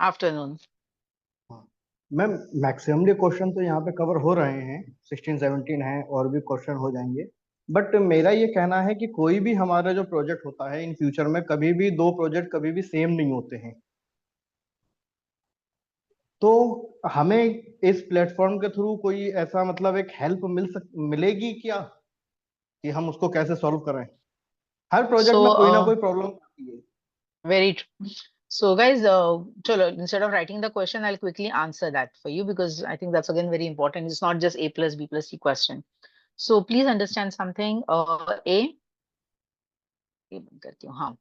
Afternoon. हाँ ma'am, maximally question तो यहाँ पे कवर हो रहे हैं, 16-17 है और भी क्वेश्चन हो जाएंगे। बट मेरा ये कहना है कि कोई भी हमारा जो प्रोजेक्ट होता है इन फ्यूचर में, कभी भी दो प्रोजेक्ट कभी भी सेम नहीं होते हैं। तो हमें इस प्लेटफॉर्म के थ्रू कोई ऐसा मतलब एक हेल्प मिलेगी क्या, कि हम उसको कैसे सॉल्व करें? हर प्रोजेक्ट में कोई ना So कोई प्रॉब्लम आती है। very true. So guys, chalo, instead of writing the question, I'll quickly answer that for you because I think that's again very important. It's not just A plus B plus C question. So please understand something. ये बंद करती हूँ, हाँ.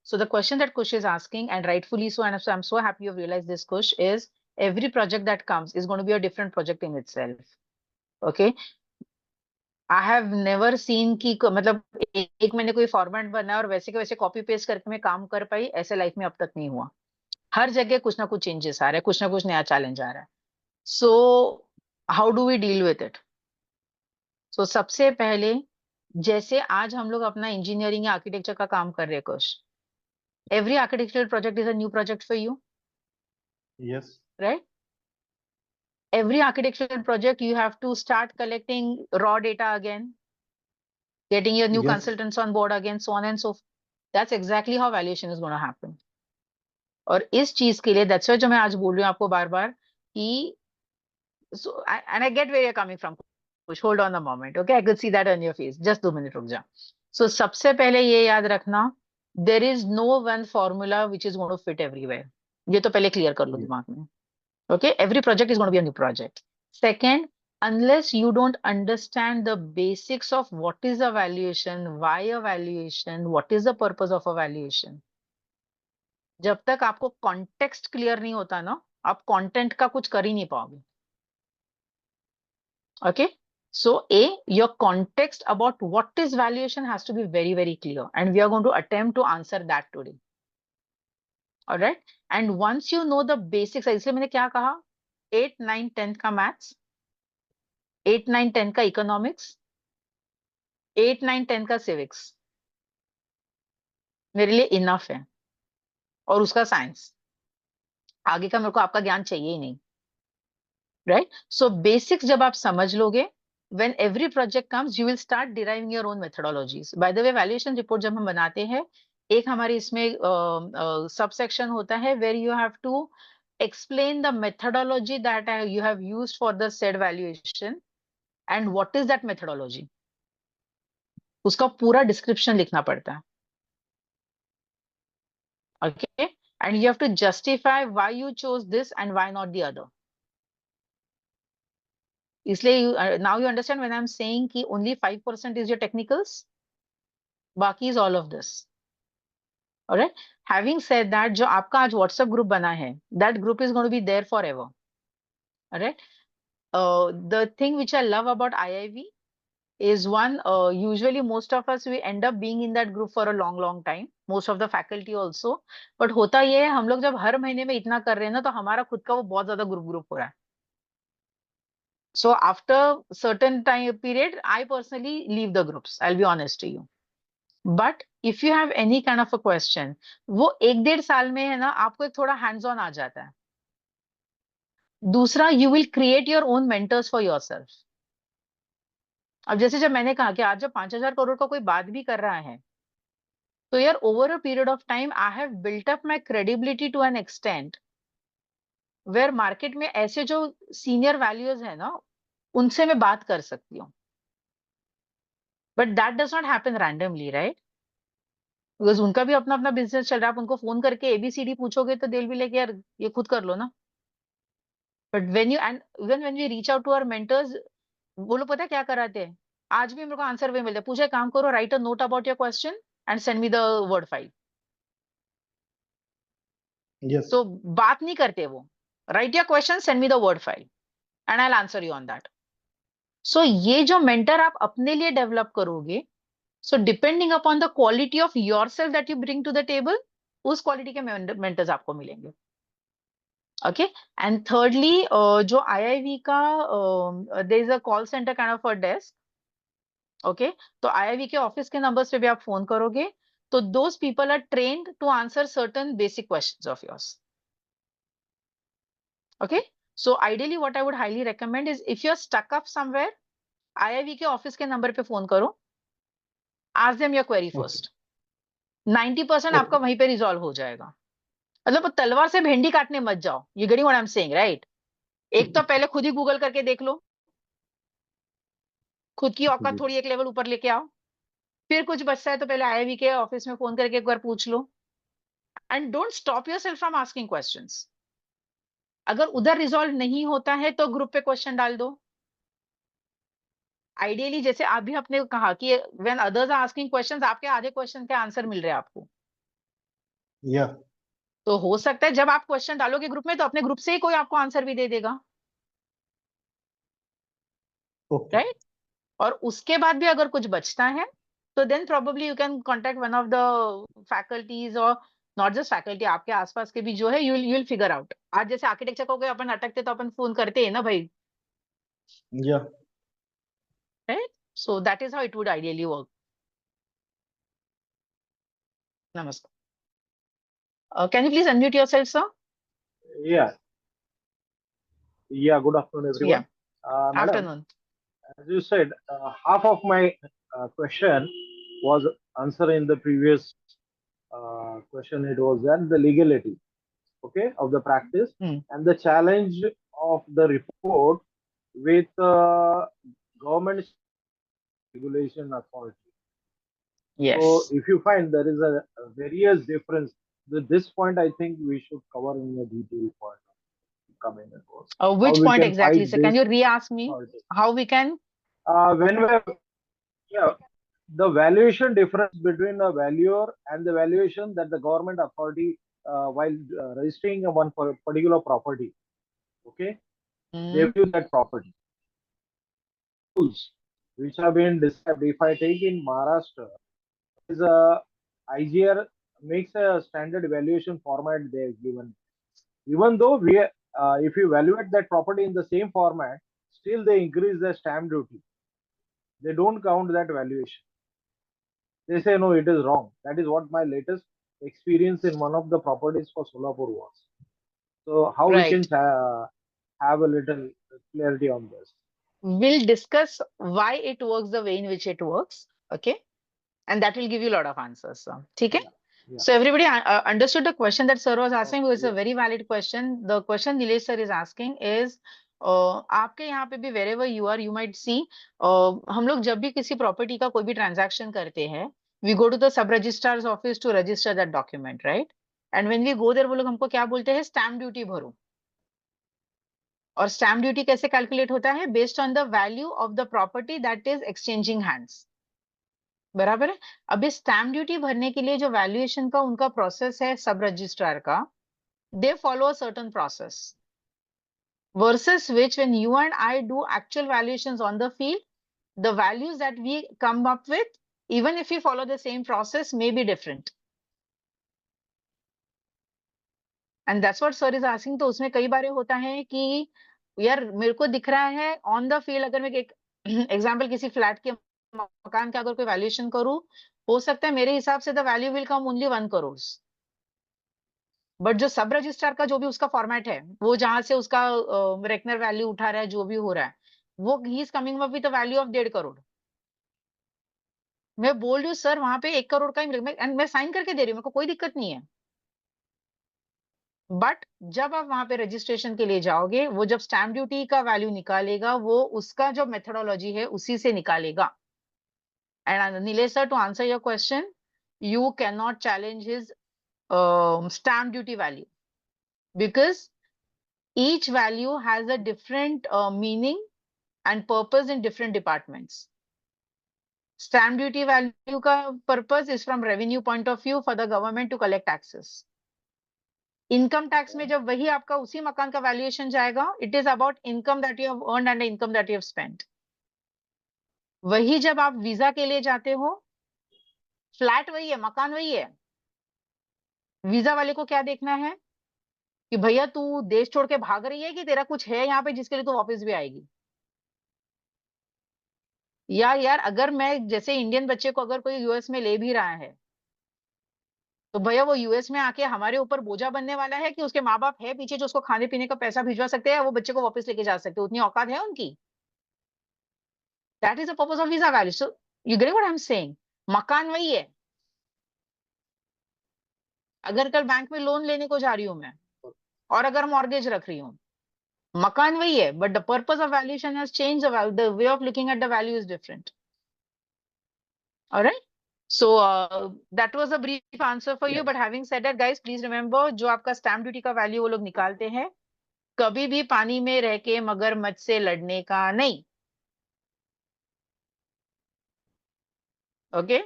So the question that Kush is asking, and rightfully so, and so I'm so happy you've realized this, Kush, is every project that comes is going to be a different project in itself. Okay. I have never seen कि मतलब एक मैंने कोई format बनाया और वैसे के वैसे कॉपी पेस्ट करके मैं काम कर पाई, ऐसे लाइफ में अब तक नहीं हुआ. हर जगह कुछ ना कुछ चेंजेस आ रहे हैं, कुछ ना कुछ नया चैलेंज आ रहा है. So how do we deal with it? So सबसे पहले, जैसे आज हम लोग अपना इंजीनियरिंग या आर्किटेक्चर का काम कर रहे हैं, कुछ every architectural project is a new project for you, yes. Right? Every architectural project you have to start collecting raw data again, getting your new yes. consultants on board again, so on and so forth. That's exactly how valuation is going to happen. और इस चीज के लिए that's why जो मैं आज बोल रही हूँ आपको बार बार कि and I get where you're coming from. Push, hold on a moment, okay? I could see that on your face. Just 2 minutes रुक जा. So सबसे पहले ये याद रखना, there is no one formula which is going to fit everywhere. ये तो पहले क्लियर कर लो दिमाग में. Okay, every project is going to be a new project. Second, unless you don't understand the basics of what is a valuation, why a valuation, what is the purpose of a valuation, जब तक आपको context clear नहीं होता ना, आप content का कुछ कर ही नहीं पाओगे. Okay, so your context about what is valuation has to be very very clear, and we are going to attempt to answer that today. All right, and once you know the basics, इसलिए मैंने क्या कहा, 8, 9, 10 का maths, 8, 9, 10 का economics, 8, 9, 10 का civics मेरे लिए enough है, और उसका साइंस. आगे का मेरे को आपका ज्ञान चाहिए ही नहीं, राइट? सो बेसिक्स जब आप समझ लोगे, when every project comes you will start deriving your own methodologies. By the way, valuation report जब हम बनाते हैं, एक हमारे इसमें सबसेक्शन होता है where you have to explain the methodology that you have used for the said valuation and what is that methodology. उसका पूरा डिस्क्रिप्शन लिखना पड़ता है. Okay, and you have to justify why you chose this and why not the other. इसलिए now you understand when I'm saying कि only 5% is your technicals, बाकी is all of this. Alright, having said that, जो आपका आज WhatsApp group बना है, that group is going to be there forever. Alright, the thing which I love about IIV is one, usually most of us we end up being in that group for a long time, most of the faculty also. But होता ये है, हम लोग जब हर महीने में इतना कर रहे हैं ना, तो हमारा खुद का वो बहुत ज्यादा ग्रुप हो रहा है. So after certain time period, I personally leave the groups. I'll be honest to you. But if you have any kind of a question, वो 1-1.5 साल में है ना, आपको एक थोड़ा hands on आ जाता है. दूसरा, you will create your own mentors for yourself. अब जैसे जब मैंने कहा कि आज जब 5,000 करोड़ का कोई बात भी कर रहा है, तो यार over a period of time I have built up my credibility to an extent where market में ऐसे जो सीनियर वैल्यूज है ना, उनसे मैं बात कर सकती हूँ. But that does not happen randomly, right? Because उनका भी अपना अपना बिजनेस चल रहा है. आप उनको फोन करके एबीसीडी पूछोगे तो दिल भी लेके यार ये खुद कर लो ना. But when you and even when we reach out to our mentors, वो लोग पता है क्या कराते हैं? आज भी मेरे को आंसर वे मिलता है. पूछे काम करो, write a note about your question and send me the word file. Yes. तो बात नहीं करते वो, write your question, send me the word file and I will answer you on that. So ये जो मेंटर आप अपने लिए डेवलप करोगे, so depending upon the quality of yourself that you bring to the table, उस quality के mentors आपको मिलेंगे. ओके, एंड थिर्डली, जो आईआईवी का there is a call centre kind of a desk. Okay, तो आईआईवी के ऑफिस के नंबर्स पे भी आप फोन करोगे, तो those people are trained to answer certain basic questions of yours. Okay, so ideally what I would highly recommend is if you're stuck up somewhere, IIV के office के number पे phone करो, ask them your query okay first. 90% आपका okay वहीं पे resolve हो जाएगा. मतलब वो तलवार से भिंडी काटने मत जाओ. You getting what I'm saying, right? एक तो पहले खुद ही गूगल करके देख लो, खुद की औकात जी थोड़ी एक लेवल ऊपर लेके आओ. फिर कुछ बचता है तो पहले आईआईवी के ऑफिस में फोन करके एक बार पूछ लो. And don't stop yourself from asking questions. अगर उधर रिजॉल्व नहीं होता है तो ग्रुप पे क्वेश्चन डाल दो. आइडियली जैसे आप भी अपने कहा कि when others are asking questions, आपके आधे क्वेश्चन के आंसर मिल रहे हैं आपको. या तो हो सकता है जब आप क्वेश्चन डालोगे ग्रुप में तो अपने ग्रुप से ही कोई आपको आंसर भी दे देगा, ओके राइट. और उसके बाद भी अगर कुछ बचता है तो then probably you can contact one of the faculties, और नॉट जस्ट फैकल्टी, आपके आसपास के भी जो है, यू विल फिगर आउट. आज जैसे आर्किटेक्चर को कोई अपन अटकते तो अपन फोन करते हैं ना भाई, yeah right. So that is how it would ideally work. नमस्कार. Can you please unmute yourself sir? Yeah, yeah. Good afternoon, yeah, everyone. Madam, afternoon. as you said, half of my question was answered in the previous question. It was that the legality, okay, of the practice and the challenge of the report with government regulation authority. So, Yes. if you find there is a various difference, this point I think we should cover in a detail point coming across. How Which we point can exactly, fight sir? Can this you re-ask me authority. how we can? When we yeah, the valuation difference between the valuer and the valuation that the government authority while registering a one particular property, okay, they Hmm. view that property. Rules which have been described. If I take in Maharashtra, is a IGR makes a standard evaluation format they have given. Even though if you evaluate that property in the same format, still they increase the stamp duty. They don't count that valuation. They say no, it is wrong. That is what my latest experience in one of the properties for Solapur was. So how we can Right. have a little clarity on this? We'll discuss why it works the way in which it works. Okay. And that will give you a lot of answers, sir. Okay. Yeah, yeah. So everybody understood the question that sir was asking, because it's a Yeah. very valid question. The question Nilesh sir is asking is, आपके यहाँ पे भी wherever you are, you might see, हम लोग जब भी किसी property का कोई भी ट्रांजैक्शन करते हैं, we go to the sub registrar's office to register that document, right? And when we go there, वो लोग हमको क्या बोलते हैं? स्टैम्प ड्यूटी भरो. और स्टैम्प ड्यूटी कैसे कैलकुलेट होता है? Based on the value of the property that is exchanging hands. बराबर है. अब इस स्टैम्प ड्यूटी भरने के लिए जो वैल्यूएशन का उनका प्रोसेस है सब रजिस्ट्रार का, they follow a certain process, versus which when you and I do actual valuations on the field, the values that we come up with, even if we follow the same process, may be different. And that's what sir is asking. तो उसमें कई बार होता है कि यार मेरे को दिख रहा है ऑन द फील्ड, अगर मैं एक एग्जांपल किसी फ्लैट के मकान का अगर कोई वैल्यूएशन करूं, हो सकता है मेरे हिसाब से the value will come only 1 crore. But जो सब रजिस्ट्रार का जो भी उसका फॉर्मेट है, वो जहां से उसका रेकनर वैल्यू उठा रहा है, जो भी हो रहा है, वो he is coming up with a value of 1.5 crore. मैं बोल रही हूँ सर वहां पे 1 करोड़ का ही एंड मैं साइन करके दे रही हूँ, मेरे को कोई दिक्कत नहीं है. बट जब आप वहां पे रजिस्ट्रेशन के लिए जाओगे, वो जब स्टैम्प ड्यूटी का वैल्यू निकालेगा, वो उसका जो मेथोडोलॉजी है उसी से निकालेगा. And Nilesh sir, to answer your question, you cannot challenge his stamp duty value, because each value has a different meaning and purpose in different departments. Stamp duty value ka purpose is from revenue point of view for the government to collect taxes. Income tax में जब वही आपका उसी मकान का valuation जाएगा, it is about income that you have earned and income that you have spent. वही जब आप वीजा के लिए जाते हो, फ्लैट वही है, मकान वही है. वीजा वाले को क्या देखना है कि भैया तू देश छोड़ के भाग रही है कि तेरा कुछ है यहाँ पे जिसके लिए तू वापस भी आएगी. या यार अगर मैं जैसे इंडियन बच्चे को अगर कोई यूएस में ले भी रहा है, तो भैया वो यूएस में आके हमारे ऊपर बोझा बनने वाला है कि उसके माँ बाप है पीछे जो उसको खाने पीने का पैसा भिजवा सकते हैं, वो बच्चे को वापस लेके जा सकते हैं, उतनी औकात है उनकी? That is the purpose of visa value. So you get what I am saying? मकान वही है. अगर कल बैंक में लोन लेने को जा रही हूं मैं, और अगर मॉर्गेज रख रही हूँ, मकान वही है, but the purpose of valuation has changed, the way of looking at the value is different. Alright. So that was a brief answer for you. Yes. But having said that, guys, please remember, जो आपका stamp duty का value वो लोग निकालते हैं, कभी भी पानी में रह के मगरमच्छ से लड़ने का नहीं. ओके.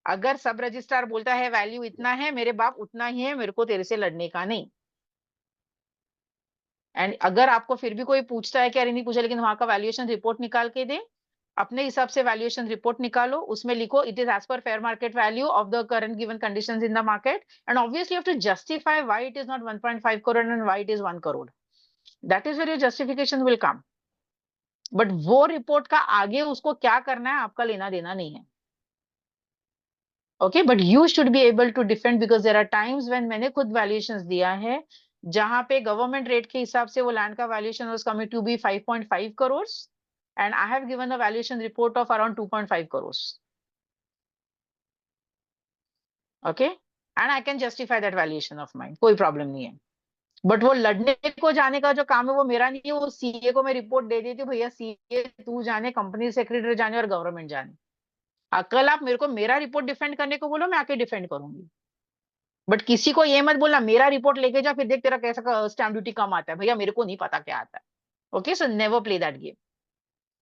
अगर सब रजिस्ट्रार बोलता है वैल्यू इतना है, मेरे बाप उतना ही है, मेरे को तेरे से लड़ने का नहीं. एंड अगर आपको फिर भी कोई पूछता है कि अरे नहीं पूछा, लेकिन वहां का वैल्यूएशन रिपोर्ट निकाल के दे, अपने हिसाब से वैल्यूएशन रिपोर्ट निकालो, उसमें लिखो it is as per fair market value of the current given conditions in the market, and obviously you have to justify why it is not 1.5 crore and why it is 1 crore. That is where your justification will come. But वो report का आगे उसको क्या करना है आपका लेना देना नहीं है. Okay. But you should be able to defend, because there are times when मैंने खुद वैल्यूएशंस दिया है जहां पे गवर्नमेंट रेट के हिसाब से वो लैंड का valuation was coming to be 5.5 crore, and I have given a valuation report of around 2.5 crores. Okay. And I can justify that valuation of mine. कोई प्रॉब्लम नहीं है. बट वो लड़ने को जाने का जो काम है वो मेरा नहीं है. वो सीए को मैं रिपोर्ट दे देती हूँ, भैया सीए तू जाने, कंपनी सेक्रेटरी जाने और गवर्नमेंट जाने. कल आप मेरे को मेरा रिपोर्ट डिफेंड करने को बोलो, मैं आके डिफेंड करूंगी. बट किसी को ये मत बोलना मेरा रिपोर्ट लेके जा फिर देख तेरा कैसा स्टैम्प ड्यूटी कम आता है. भैया मेरे को नहीं पता क्या आता है. Okay. So never play that game.